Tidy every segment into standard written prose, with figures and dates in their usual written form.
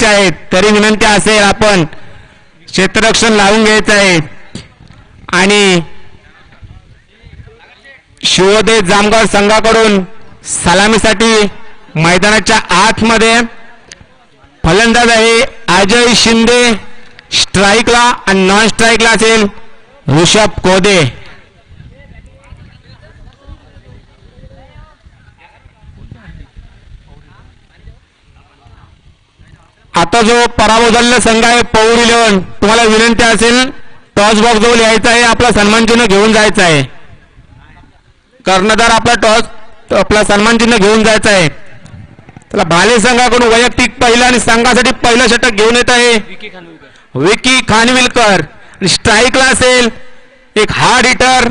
आहेत तरी विनंती असेल आपण क्षेत्ररक्षण लावून घ्यायचं आहे. आणि शिवोदय जामगाव संघाकडून सलामीसाठी मैदानाच्या आतमध्ये फलंदाज आहे अजय शिंदे, स्ट्राईकला आणि नॉन स्ट्राईकला असेल ऋषभ कोदे. आता जो पराभव झालेला संघ आहे पौर 11, तुम्हाला विनंती असेल टॉस बॉक्स जवळ यायचा आहे, आपला सन्मान चिन्ह घेऊन जायचं आहे. कर्णधार आपला टॉस आपला सन्मान चिन्ह घेऊन जायचं आहे. त्याला भाले संघाकडून वैयक्तिक पहिला आणि संघासाठी पहिलं षटक घेऊन येत आहे विकी खानविलकर. स्ट्राईकला असेल एक हार्ड हिटर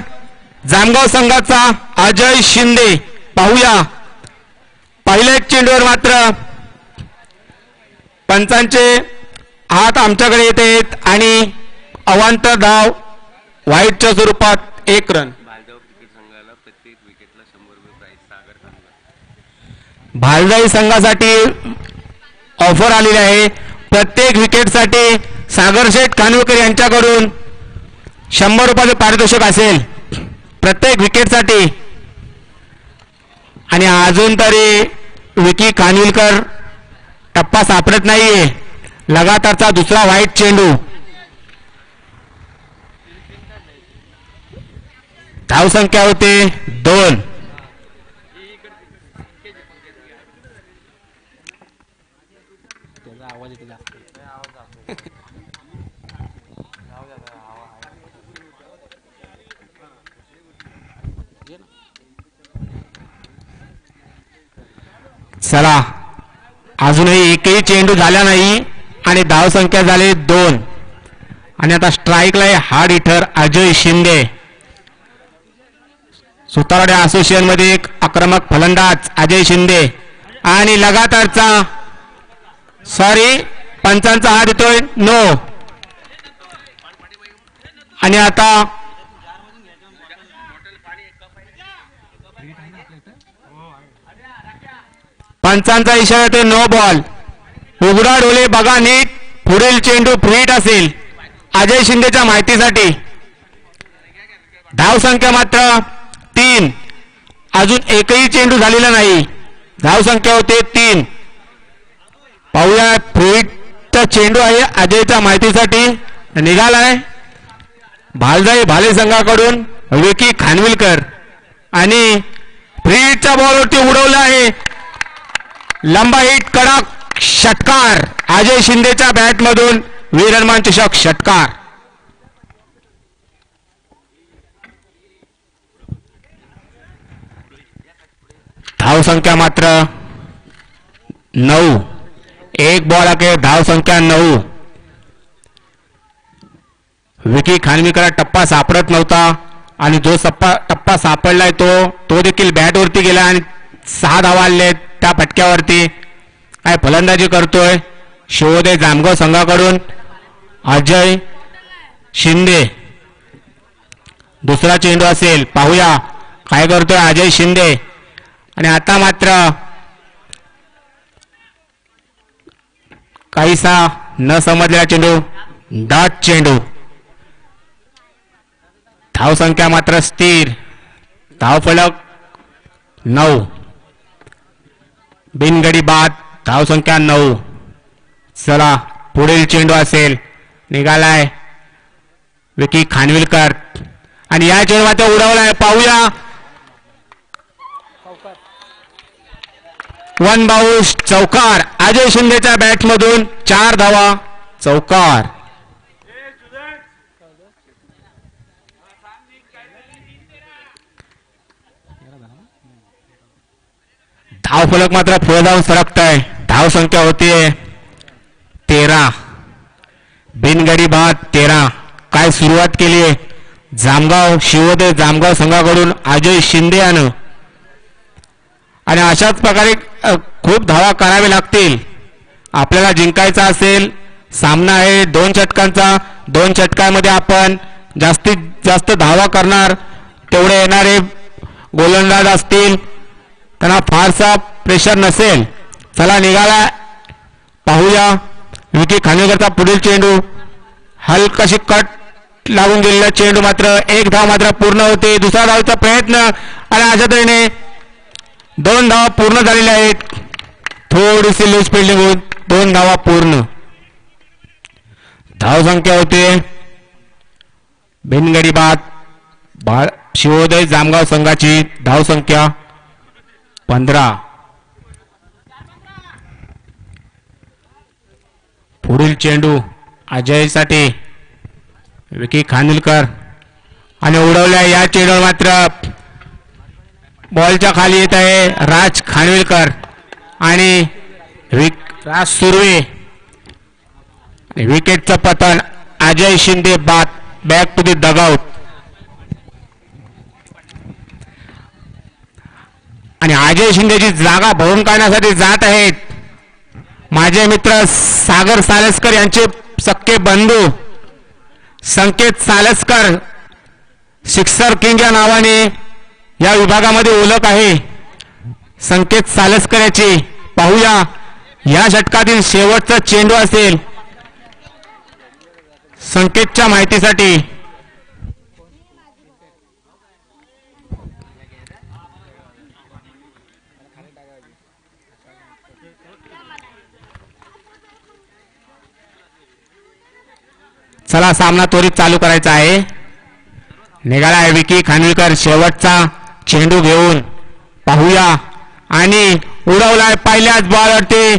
जामगाव संघाचा अजय शिंदे. पाहूया पहिल्या चेंडूवर मात्र पंचांचे हात आमच्याकडे येत आहेत आणि अवांतर धाव व्हाईटच्या स्वरूपात 1 रन. भालदाई संघासाठी ऑफर आलेली आहे. प्रत्येक विकेटसाठी सागरशेठ खानविलकर यांच्याकडून 100 रुपयाचे पारितोषिक असेल प्रत्येक विकेटसाठी. आणि अजून तरी विकी खानविलकर टप्पा सापडत नाहीये. लगातारचा दुसरा व्हाईट चेंडू. धावसंख्या होते 2. चला अजूनही एकही चेंडू झाला नाही आणि धावसंख्या झाली 2. आणि आता स्ट्राईकला आहे हार्ड हिटर अजय शिंदे. सुतारडे असोसिएशन मध्ये एक आक्रमक फलंदाज अजय शिंदे. आणि लगातारचा पंचांचा हात येतोय नो. आणि आता पंचांचा इशारा येतो नो बॉल. उघडा डोळे बघा नीट, पुढील चेंडू फ्रीट असेल अजय शिंदेच्या माहितीसाठी. धावसंख्या मात्र 3. अजून एकही चेंडू झालेला नाही. धावसंख्या होते 3. पाहूया फ्रीटचा चेंडू आहे अजयच्या माहितीसाठी निघालाय. भाले संघाकडून विकी खानविलकर आणि फ्रीटच्या बॉलवरती उडवला आहे. लंबा हिट कडक षटकार अजय शिंदेच्या बॅटमधून वीरमान चषक षटकार. धावसंख्या मात्र 9. 1 बॉल अखेर धावसंख्या 9. विकी खानविलकर टप्पा सापडत नव्हता आणि जो टप्पा सापडलाय तो देखील बॅटवरती गेला आणि 6 धावा आले त्या फटक्यावरती. काय फलंदाजी करतोय शिवोदय जामगाव संघाकडून अजय शिंदे. दुसरा चेंडू असेल पाहूया काय करतोय अजय शिंदे. आणि आता मात्र काहीसा न समजलेला चेंडू डॉट चेंडू. धावसंख्या मात्र स्थिर. धावफलक 9. बिनगडी बाद. धावसंख्या 9. चला पुढील चेंडू असेल निघालाय विकी खानविलकर आणि या चेंडूचा उडवलाय पाहूया. 1 बाउंस चौकार अजय शिंदेच्या बॅटमधून 4 धावा चौकार. धावफलक मात्र पुढे जाऊन सरकत आहे. धावसंख्या होतीये 13. बिनगडी बाद 13. काय सुरुवात केली आहे शिवोदय जामगाव संघाकडून अजय शिंदे यानं. आणि अशाच प्रकारे खूप धावा करावे लागतील आपल्याला जिंकायचा असेल. सामना आहे 2 षटकांचा. 2 षटकांमध्ये आपण जास्तीत जास्त धावा करणार तेवढे येणारे गोलंदाज असतील त्यांना फारसा प्रेशर नसेल. चला निघाला पाहूया विकी खानविलकरचा पुढील चेंडू हलकाशी कट लागून गेलेला चेंडू मात्र एक धाव मात्र पूर्ण होते. दुसरा धावचा प्रयत्न आणि अशा तऱ्हेने 2 धावा पूर्ण झालेल्या आहेत. थोडीशी लूज फिल्डिंग होऊन 2 धावा पूर्ण. धावसंख्या होते बिनगडी बाद शिवोदय जामगाव संघाची धावसंख्या 15. पुढील चेंडू अजयसाठी विकी खानविलकर आणि उडवल्या या चेंडूवर मात्र बॉलच्या खाली येत आहे राज खानविलकर आणि राज सुर्वे. विकेटचं पतन अजय शिंदे बाद बॅक टू द डगआउट. आणि अजय शिंदेची जागा भरून काढण्यासाठी जात आहेत माझे मित्र सागर सालसकर यांचे सख्खे बंधू संकेत सालसकर. सिक्सर किंग या नावाने या विभागामध्ये ओळख आहे संकेत सालसकर याची. पाहूया या षटकातील शेवटचा चेंडू असेल संकेतच्या माहितीसाठी. चला सामना त्वरित चालू करायचा आहे. निघाला आहे विकी खानविलकर शेवटचा चेंडू घेऊन. पाहूया आणि उडवलाय पहिल्याच बॉलवरती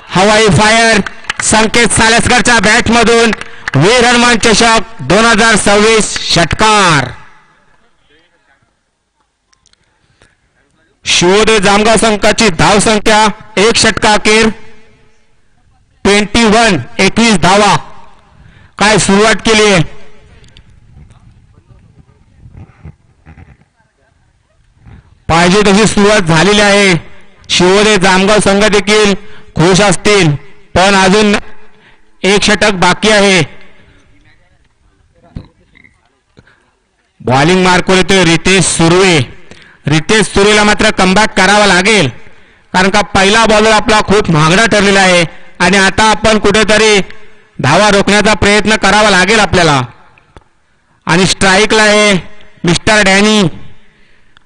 हवाई फायर संकेत सालसकरच्या बॅटमधून. वीर हनुमान चषक 2026 षटकार. शिवोदय जामगाव संघाची धावसंख्या एक षटकाखेर 21 धावा. काय सुरुवात केली आहे पाहिजे तशी सुरुवात झालेली आहे. शिवोदय जामगाव संघ देखील खुश असतील पण अजून एक षटक बाकी आहे. बॉलिंग मार्कवर येतोय रितेश सुर्वे. रितेश सुर्वेला मात्र कमबॅक करावा लागेल कारण का पहिला बॉलर आपला खूप महागडा ठरलेला आहे आणि आता आपण कुठेतरी धावा रोखण्याचा प्रयत्न करावा लागेल आपल्याला. आणि स्ट्राईकला आहे मिस्टर डॅनी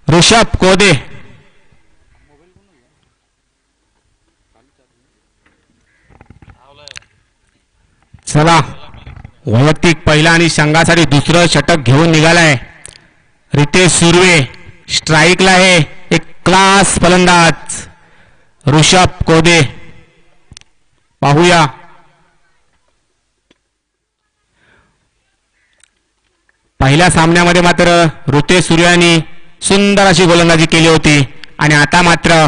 ऋषभ कोदे. चला वैयक्तिक पहिला आणि संघासाठी दुसरं षटक घेऊन निघालाय रितेश सुर्वे. स्ट्राईकला आहे एक क्लास फलंदाज ऋषभ कोदे. पाहूया पहिल्या सामन्यामध्ये मात्र रितेश सुर्वे यांनी सुंदर अशी गोलंदाजी केली होती आणि आता मात्र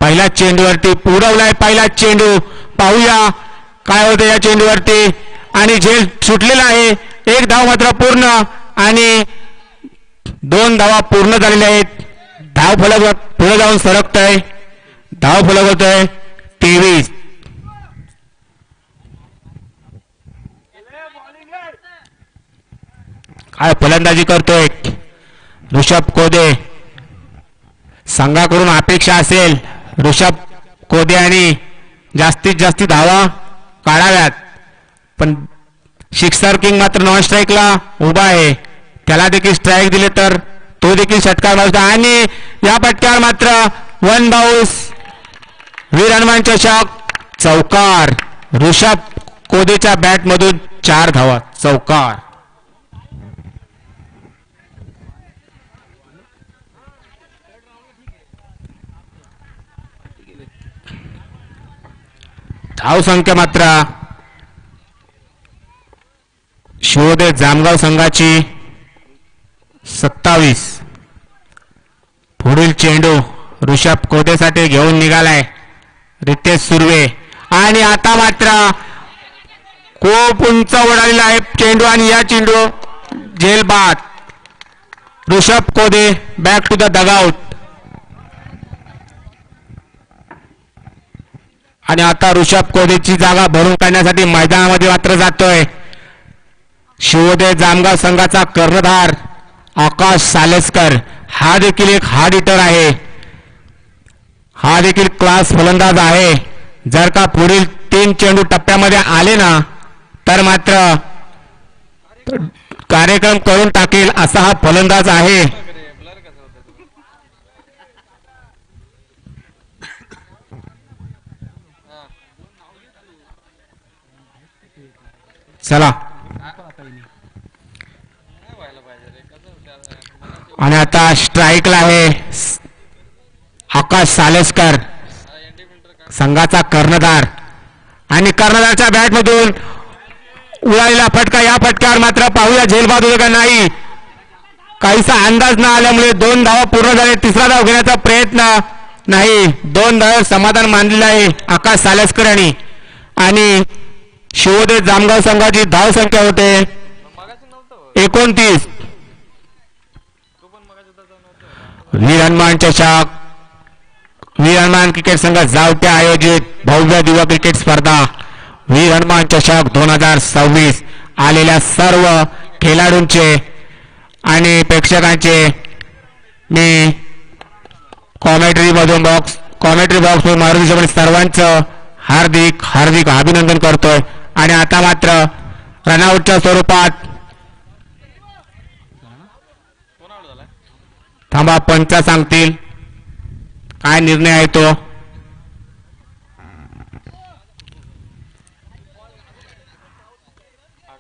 पहिल्या चेंडूवरती उडवलाय पहिला चेंडू. पाहूया काय होतं या चेंडूवरती आणि झेल सुटलेला आहे. एक धाव मात्र पूर्ण आणि 2 धावा पूर्ण झालेल्या आहेत. धाव फलक पुढे जाऊन सरकतोय. धाव फलक होतोय 23. काय फलंदाजी करतोय ऋषभ कोदे. संघाकडून अपेक्षा असेल ऋषभ कोदे आणि जास्तीत जास्त धावा काढाव्यात पण सिक्सर किंग मात्र नॉन स्ट्राईकला उभा आहे. त्याला देखील स्ट्राईक दिले तर तो देखील षटकार मारतो आणि या पट्ट्यावर मात्र 1 बाउन्स. वीर हनुमान चषक चौकार. ऋषभ कोदेच्या बॅटमधून 4 धावा चौकार. धाव संख्या मात्र शिवोदय जामगाव संघाची 27. पुढील चेंडू ऋषभ कोदेसाठी घेऊन निघालाय रितेश सुर्वे आणि आता मात्र खूप उंच उडालेला आहे चेंडू आणि या चेंडू झेल बाद. ऋषभ कोदे बॅक टू द डगआउट. आणि आता ऋषभ कोदेची जागा भरून काढण्यासाठी मैदानामध्ये मात्र जातोय शिवोदय जामगाव संघाचा कर्णधार आकाश सालसकर. हा देखील एक हार्ड हिटर आहे. हा देखील क्लास फलंदाज आहे. जर का पुढील तीन चेंडू टप्प्यामध्ये आले ना तर मात्र कार्यक्रम करून टाकेल असा हा फलंदाज आहे. चला आणि आता स्ट्राईकला आहे आकाश सालेस्कर, संघाचा कर्णधार. आणि कर्णधारच्या बॅटमधून उडालेला फटका. या फटक्यावर मात्र पाहूया झेलबाद होईल का नाही. काहीसा अंदाज न आल्यामुळे 2 धावा पूर्ण झाले. तिसरा धाव घेण्याचा प्रयत्न नाही. 2 धाव समाधान मानलेलं आहे आकाश सालेस्कर यांनी. आणि शिवोदय जामगाव संघाची धाव संख्या होते 29. वीर हनुमान चषक, वीर हनुमान क्रिकेट संघ जावट्या आयोजित भव्य दिव्य क्रिकेट स्पर्धा वीर हनुमान चषक 2026 आलेल्या सर्व खेळाडूंचे आणि प्रेक्षकांचे मी कॉमेंट्री बॉक्स मार्गदर्शन सर्वांचं हार्दिक हार्दिक अभिनंदन करतोय. आणि आता मात्र रनआउटच्या स्वरूपात थांबा, पंच सांगतील काय निर्णय आहे तो.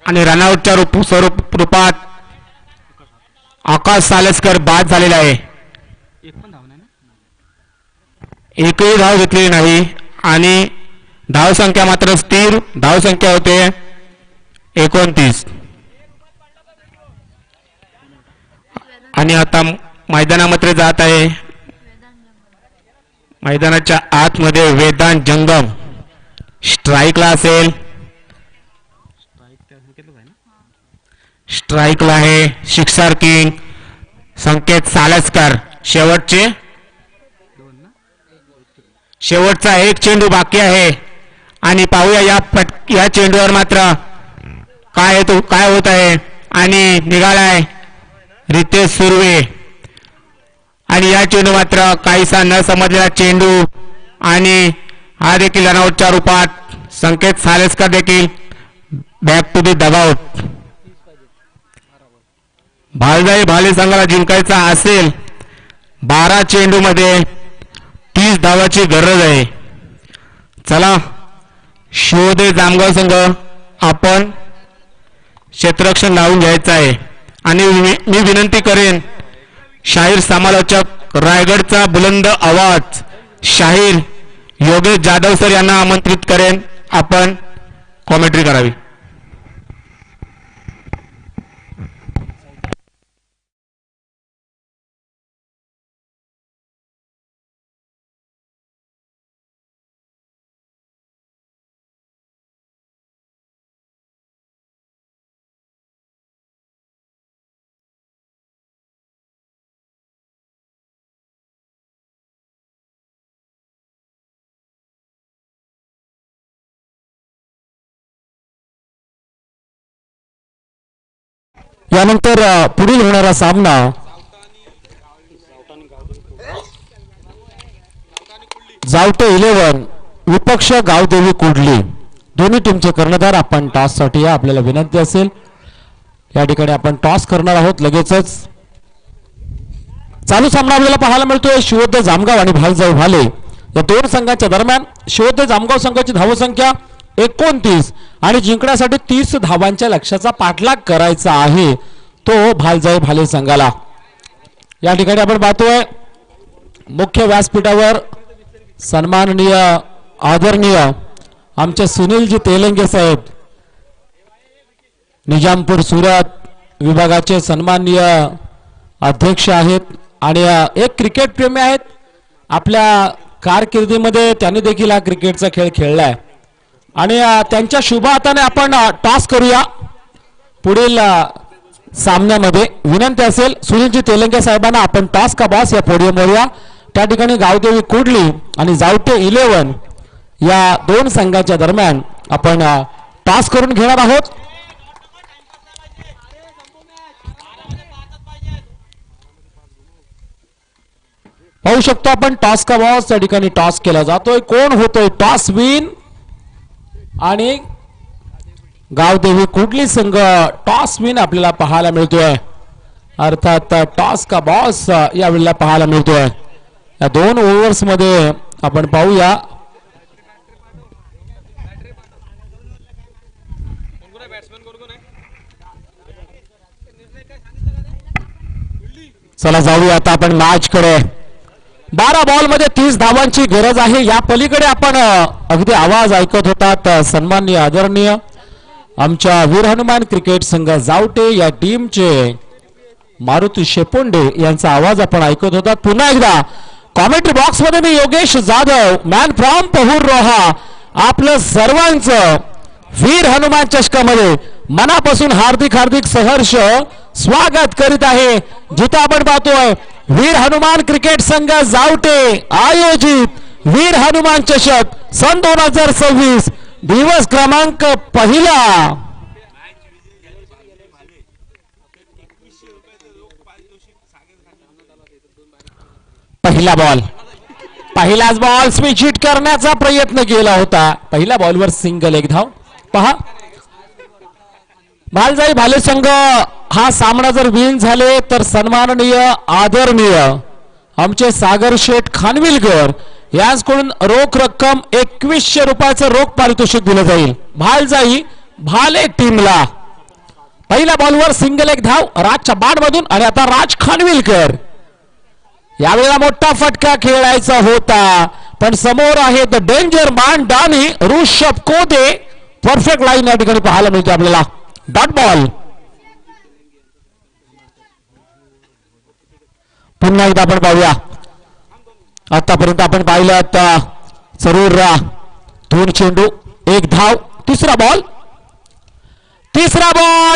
आणि रनआउटच्या रूपात आकाश सालेस्कर बाद झालेला आहे. एकही धाव घेतलेली नाही आणि धाव संख्या मात्र स्थिर धाव संख्या होते 29. आणि आता मैदानामध्ये जात आहे, मैदानाच्या आतमध्ये वेदांत जंगम स्ट्राईकला असेल. स्ट्राईकला आहे शिक्षर किंग संकेत सालेस्कर. शेवटचा एक चेंडू बाकी आहे आणि पाहूया या चेंडूवर मात्र काय होत आहे. आणि निघालाय रितेश सुर्वे. आणि या चेंडू मात्र काहीसा न समजलेला चेंडू आणि हा देखील रनआउटच्या रूपात संकेत सालेस्कर देखील बॅक टू दी डगआउट. भालदाई भाले संघाला जिंकायचा असेल 12 चेंडू मध्ये 30 धावाची गरज आहे. चला शिवोदय जामगाव संघ आपण क्षेत्ररक्षण लावून घ्यायचं आहे. आणि मी विनंती करेन शाहीर समालोचक रायगडचा बुलंद आवाज शाहीर योगेश जाधव सर यांना आमंत्रित करेन आपण कॉमेंट्री करावी. यानंतर पुढील होणारा सामना जावटे 11 विपक्ष गावदेवी कुडली. दोन्ही टीमचे कर्णधार आपण टॉस साठी या. आपल्याला विनंती असेल या ठिकाणी आपण टॉस करणार आहोत लगेचच. चालू सामना आपल्याला पाहायला मिळतोय शिवोदय जामगाव आणि भालजाई भाले या दोन संघांच्या दरम्यान. शिवोदय जामगाव संघाची धावसंख्या 29 आणि जिंकण्यासाठी 30 धावांच्या लक्ष्याचा पाठलाग करायचा आहे तो भालजाई भाले संघाला. या ठिकाणी आपण पाहतोय मुख्य व्यासपीठावर सन्माननीय आदरणीय आमचे सुनीलजी तेलंगे साहेब निजामपूर सुरत विभागाचे सन्माननीय अध्यक्ष आहेत आणि एक क्रिकेट प्रेमी आहेत. आपल्या कारकिर्दीमध्ये त्यांनी देखील हा क्रिकेटचा खेळ खेळलाय आणि त्यांच्या शुभ हाताने आपण टॉस करूया. पुढील सामन्यामध्ये विनंती असेल सुनीलजी तेलंगे साहेबांना आपण टॉस का बॉस या पोडियमवर या. त्या ठिकाणी गावदेवी कुडली आणि जावटे 11 या दोन संघाच्या दरम्यान आपण टॉस करून घेणार आहोत. पाहू शकतो आपण टॉस का बॉस त्या ठिकाणी टॉस केला जातोय. कोण होतोय टॉस विन. आणि गावदेवी कुडली संघ टॉस विन आपल्याला पाहायला मिळतोय. अर्थात टॉस का बॉस यावेळेला पाहायला मिळतोय. या 2 ओव्हर्स मध्ये आपण पाहूया चला जाऊया आता आपण मॅच कडे. 12 बॉल मध्ये 30 धावांची गरज आहे. या पलीकडे आपण अगदी आवाज ऐकत होतात सन्माननीय आदरणीय आमच्या वीर हनुमान क्रिकेट संघ जावटे या टीमचे मारुती शेपोंडे यांचा आवाज आपण ऐकत होतात. पुन्हा एकदा कॉमेंट्री बॉक्स मध्ये मी योगेश जाधव मॅन फ्रॉम पहूर रोहा आपलं सर्वांचं वीर हनुमान चषकामध्ये मनापासून हार्दिक हार्दिक सहर्ष स्वागत करीत आहे. जिथे आपण पाहतोय वीर हनुमान क्रिकेट संघ जावटे आयोजित वीर हनुमान चषक सन 2026 दिवस क्रमांक पहिला बॉल पहिलाच बॉल स्विच हिट करण्याचा प्रयत्न केला होता. पहिल्या बॉलवर सिंगल एक धाव. पहा भालजाई भाले संघ हा सामना जर विन झाले तर सन्माननीय आदरणीय आमचे सागर शेठ खानविलकर यांच्याकडून रोख रक्कम 2100 रुपयाचं रोख पारितोषिक दिलं जाईल भालजाई भाले टीमला. पहिल्या बॉलवर सिंगल एक धाव राजच्या बाटमधून आणि आता राज खानविलकर. यावेळेला मोठा फटका खेळायचा होता पण समोर आहे the danger man Dani Rishabh Kode. Perfect line या ठिकाणी पाहायला मिळते आपल्याला. Dot ball. पुन्हा एकदा आपण पाहूया. आतापर्यंत आपण पाहिलं आता जरूर 2 चेंडू 1 धाव. तिसरा बॉल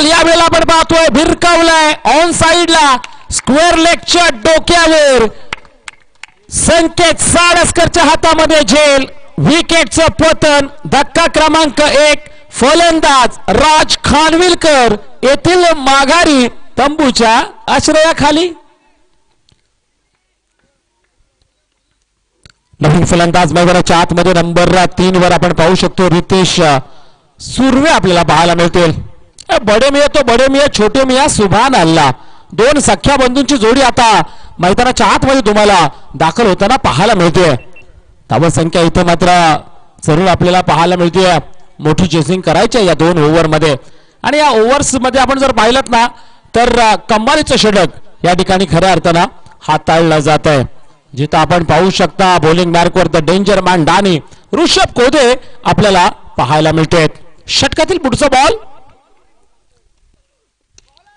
यावेळेला आपण पाहतोय भिरकावलाय ऑन साइडला स्क्वेअर लेगच्या डोक्यावर. संकेत साळसकरच्या हातामध्ये झेल. विकेटचं पतन. धक्का क्रमांक 1. फलंदाज राज खानविलकर येथील माघारी तंबूच्या आश्रयाखाली. नवीन फलंदाज मैदानाच्या आतमध्ये नंबर 3 वर आपण पाहू शकतो रितेश सुर्वे आपल्याला पाहायला मिळतील. बडे मिया छोटे मिया सुभान अल्लाह 2 सख्या बंधूंची जोडी आता मैदानाच्या आतमध्ये तुम्हाला दाखल होताना पाहायला मिळते. धाव संख्या इथे मात्र जरूर आपल्याला पाहायला मिळते. मोठी चेसिंग करायची या 2 ओव्हर मध्ये आणि या ओव्हर्स मध्ये आपण जर पाहिलं ना तर कमालीचं षटक या ठिकाणी खऱ्या अर्थानं हाताळलं जात आहे. जिथं आपण पाहू शकता bowling मार्कवर the danger man Dani Rishabh कोदे आपल्याला पाहायला मिळते. षटकातील पुढचा बॉल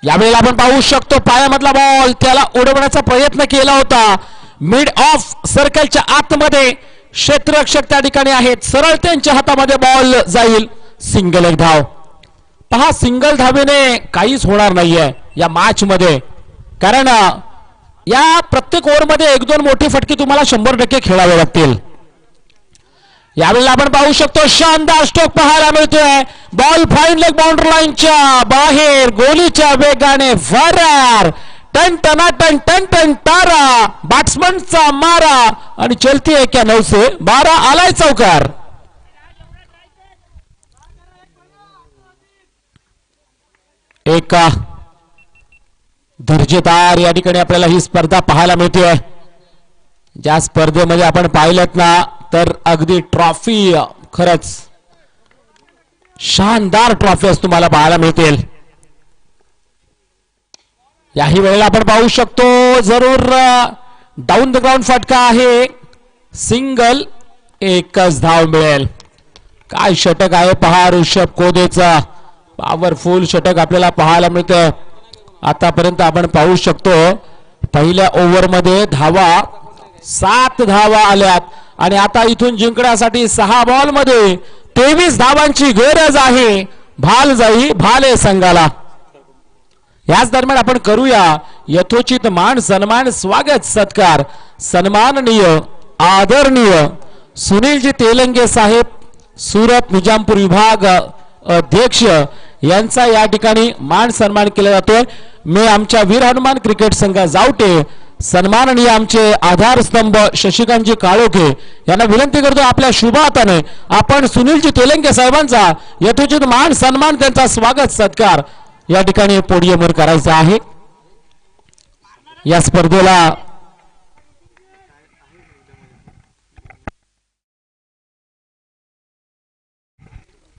यावेळेला आपण पाहू शकतो पायामधला बॉल त्याला उडवण्याचा प्रयत्न केला होता. मिड ऑफ सर्कलच्या आतमध्ये क्षेत्ररक्षक त्या ठिकाणी आहेत. सरळ त्यांच्या हातामध्ये बॉल जाईल. सिंगल एक धाव. पहा सिंगल धावेने काहीच होणार नाहीये या मॅच मध्ये कारण या प्रत्येक ओव्हर मध्ये 1-2 मोठी फटके तुम्हाला 100% खेळावे लागतील. यावेळेला आपण पाहू शकतो शानदार स्ट्रोक पाहायला मिळतोय. बॉल फाईन लेग बाउंड्री लाईनच्या बाहेर गोलीच्या वेगाने फरार. टन टनाटन टन टन तारा बॅट्समनचा मारा आणि चलती है क्या 9 से 12 आलाय चौकार. एक दर्जेदार या ठिकाणी आपल्याला ही स्पर्धा पाहायला मिळते. ज्या स्पर्धेमध्ये आपण पाहिलं ना तर अगदी ट्रॉफी खरंच शानदार ट्रॉफीज तुम्हाला पाहायला मिळतील. याही वेळेला आपण पाहू शकतो जरूर डाऊन द ग्राउंड फटका आहे. सिंगल एकच धाव मिळेल. काय षटक आहे पहा ऋषभ कोदेचा. पॉवरफुल षटक आपल्याला पाहायला मिळतं. आतापर्यंत आपण पाहू शकतो पहिल्या ओव्हर मध्ये धावा 7 धावा आल्यात आणि आता इथून जिंकण्यासाठी 6 बॉल मध्ये 23 धावांची गरज आहे भालजाई भाले संघाला. याच दरम्यान आपण करूया यथोचित मान सन्मान स्वागत सत्कार सन्माननीय आदरणीय सुनीलजी तेलंगे साहेब सुरत निजामपूर विभाग अध्यक्ष यांचा या ठिकाणी मान सन्मान केला जातोय. मी आमच्या वीर हनुमान क्रिकेट संघ जावटे सन्माननीय आमचे आधारस्तंभ शशिकांतजी काळोखे यांना विनंती करतो आपल्या शुभ हाताने आपण सुनीलजी तेलंगे साहेबांचा यथोचित मान सन्मान त्यांचा स्वागत सत्कार या ठिकाणी पोडियमवर करायचा आहे. या स्पर्धेला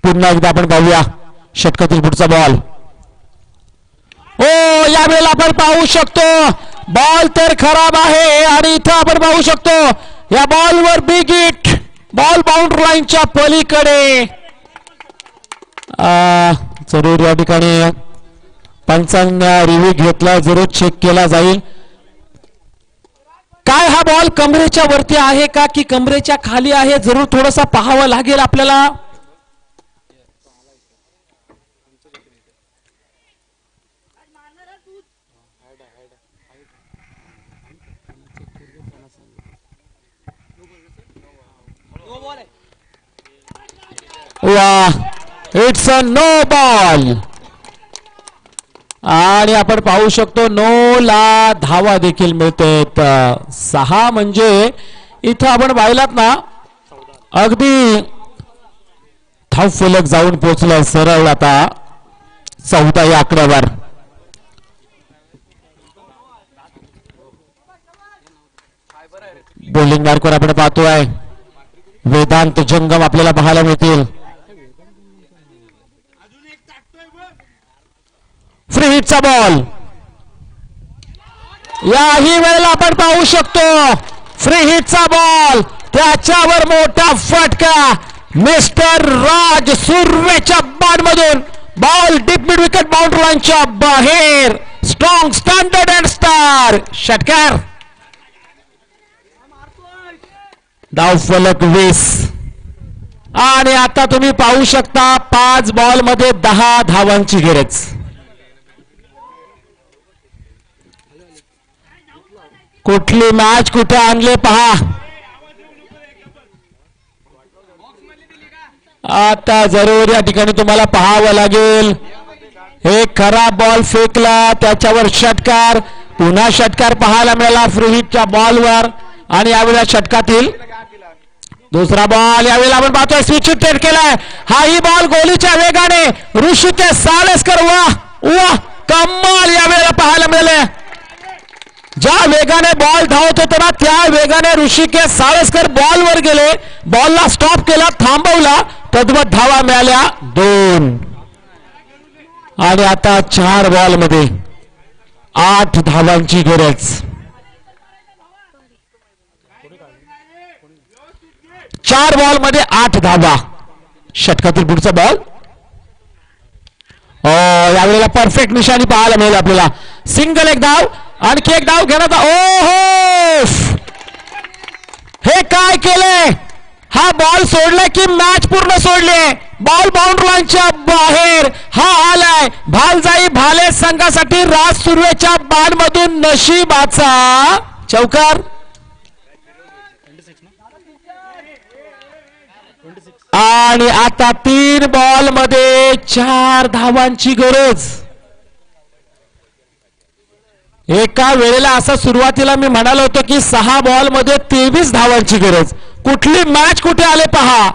पुन्हा एकदा आपण पाहूया षटकातील पुढचा बॉल. ओ यावेळेला आपण पाहू शकतो बॉल तर खराब आहे आणि इथं आपण पाहू शकतो या बॉलवर बिग हिट बॉल बाउंड्री लाईनच्या पलीकडे. जरूर या ठिकाणी पंचांना रिव्ह्यू घेतला जरूर चेक केला जाईल. काय हा बॉल कमरेच्या वरती आहे का की कमरेच्या खाली आहे जरूर थोडासा पाहावं लागेल आपल्याला. वा इट्स अ नो बॉल आणि आपण पाहू शकतो 9 ला धावा देखील मिळतात. 6 म्हणजे इथं आपण पाहिलात ना अगदी धाव फलक जाऊन पोहोचलाय सरळ आता 14 या आकड्यावर. बॉलिंग मार्कवर आपण पाहतोय वेदांत जंगम आपल्याला पाहायला मिळतील. फ्री हिटचा बॉल याही वेळेला आपण पाहू शकतो फ्री हिटचा बॉल त्याच्यावर मोठा फटका मिस्टर राज सुर्वेच्या बॉलमधून ball deep mid wicket boundary लाईनच्या बाहेर. स्ट्रॉंग स्टँडर्ड अँड स्टार षटकार. धाव फलक 20 आणि आता तुम्ही पाहू शकता 5 बॉल मध्ये 10 धावांची गरज. कुठली मॅच कुठे आणले पहा. आता जरूर या ठिकाणी तुम्हाला पाहावं लागेल. एक खराब बॉल फेकला त्याच्यावर षटकार पुन्हा षटकार पाहायला मिळाला फ्री हिटच्या बॉलवर आणि यावेळेला षटकातील दुसरा बॉल. यावेळेला आपण पाहतोय स्विच थेट केलाय. हाही बॉल गोलीच्या वेगाने ऋषिकेश साळेसकर वा कमाल यावेळेला पाहायला मिळाले. ज्या वेगाने बॉल धावत होता ना त्या वेगाने ऋषिकेश साळेसकर बॉलवर गेले बॉलला स्टॉप केला थांबवला तद्वत धावा मिळाल्या 2 आणि आता 4 बॉल मध्ये 8 धावांची गरज. 4 बॉल मध्ये 8 धावा. षटकातील पुढचा बॉल यावेळेला परफेक्ट निशाणी पाहायला मिळेल आपल्याला. सिंगल एक धाव आणखी एक धाव घेण्यात. ओहो हे काय केलंय हा बॉल सोडलाय की मॅच पूर्ण सोडली. बॉल बाउंड्री लाईनच्या बाहेर हा आलाय भालजाई भाले संघासाठी राज सुर्वेच्या बॉलमधून नशिबाचा चौकार. आणि आता 3 बॉल मध्ये 4 धावांची गरज. एका वेळेला असं सुरुवातीला मी म्हणालो होतो की 6 बॉल मध्ये 23 धावांची गरज. कुठली मॅच कुठे आले पहा.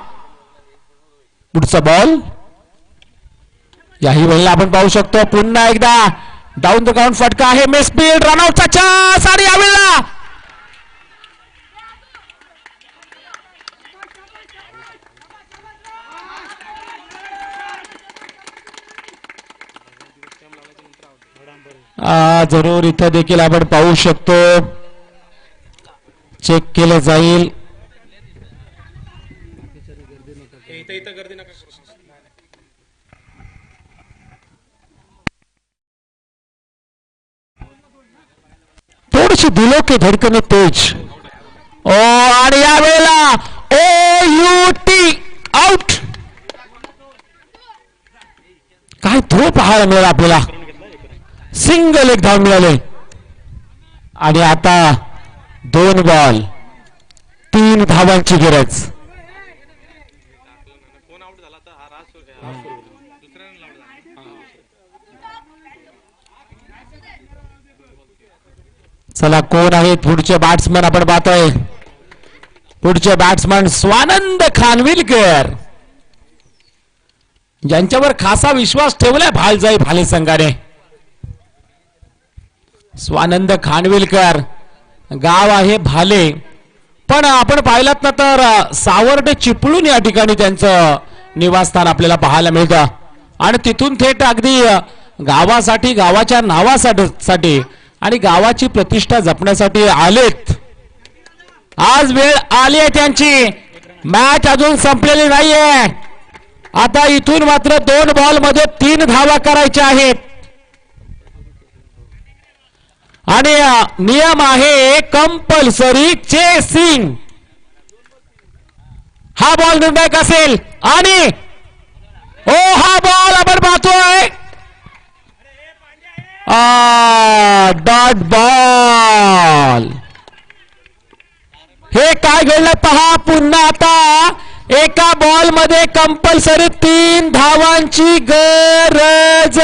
पुढचा बॉल याही वेळेला आपण पाहू शकतो पुन्हा एकदा डाऊन द काउंट फटका आहे मिस स्पीड रनआउटचा चान्स आणि यावेळेला जरूर इथं देखील आपण पाहू शकतो चेक केलं जाईल. थोडीशी दिलो की धडकन तेज. आणि यावेळेला OUT आउट. काय थ्रो पाहायला मिळाला आपल्याला. सिंगल एक धाव मिळाले आणि आता 2 बॉल 3 धावांची गरज. चला कोण आहेत पुढचे बॅट्समन आपण पाहतोय. पुढचे बॅट्समन स्वानंद खानविलकर, ज्यांच्यावर खासा विश्वास ठेवलाय भालजाई भाले संघाने. स्वानंद खानविलकर, गाव आहे भाले, पण आपण पाहिलात ना तर सावर्डे चिपळूण या ठिकाणी त्यांचं निवासस्थान आपल्याला पाहायला मिळतं. आणि तिथून थेट अगदी गावासाठी, गावाच्या नावासाठी आणि गावाची प्रतिष्ठा जपण्यासाठी आलेत. आज वेळ आली आहे त्यांची. मॅच अजून संपलेली नाहीये. आता इथून मात्र 2 बॉल मध्ये 3 धावा करायच्या आहेत. आणि नियम आहे कंपल्सरी चेसिंग. हा बॉल निर्णायक असेल. आणि हा बॉल आपण पाहतोय डॉट बॉल. हे काय घडलं पहा पुन्हा. आता एका बॉल मध्ये कंपल्सरी 3 धावांची गरज.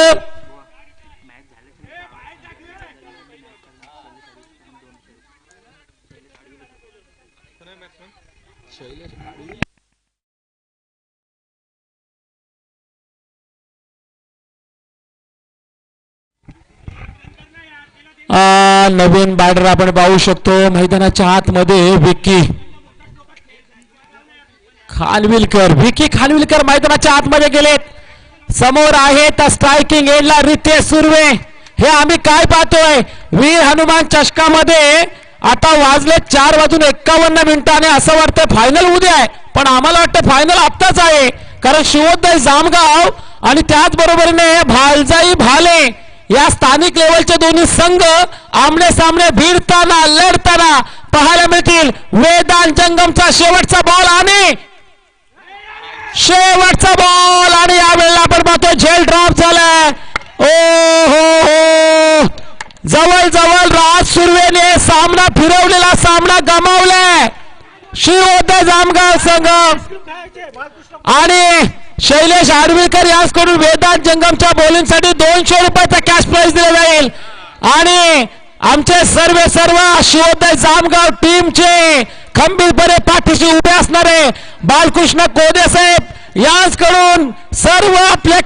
नवीन बॅटर आपण पाहू शकतो मैदानाच्या आतमध्ये विकी खानविलकर. विकी खानविलकर मैदानाच्या आतमध्ये गेलेत. समोर आहेत स्ट्रायकिंग एंडला रितेश सुर्वे. हे आम्ही काय पाहतोय वीर हनुमान चषकामध्ये. आता वाजले 4:51 आणि असं वाटतं फायनल उद्या आहे, पण आम्हाला वाटतं फायनल आत्ताच आहे. कारण शिवोदय जामगाव आणि त्याचबरोबरीने भालजाई भाले या स्थानिक लेवलचे दोन्ही संघ आमने सामने भिडताना लढताना पाहायला मिळतील. वेदांत जंगमचा शेवटचा बॉल आणि यावेळेला आपण पाहतो झेल ड्रॉप झालाय. हो जवळ राज सुर्वेने सामना फिरवलेला सामना गमावलाय शिवोदय जामगाव संघ. आणि शैलेश आर्वीकर याचकडून वेदांत जंगमच्या बॉलिंगसाठी 200 रुपयाचा कॅश प्राइज दिला जाईल. आणि आमचे सर्व शिवोदय जामगाव टीमचे खंबीरपणे पाठीशी उभे असणारे बालकृष्ण कोदे साहेब यांचकडून सर्व आपल्या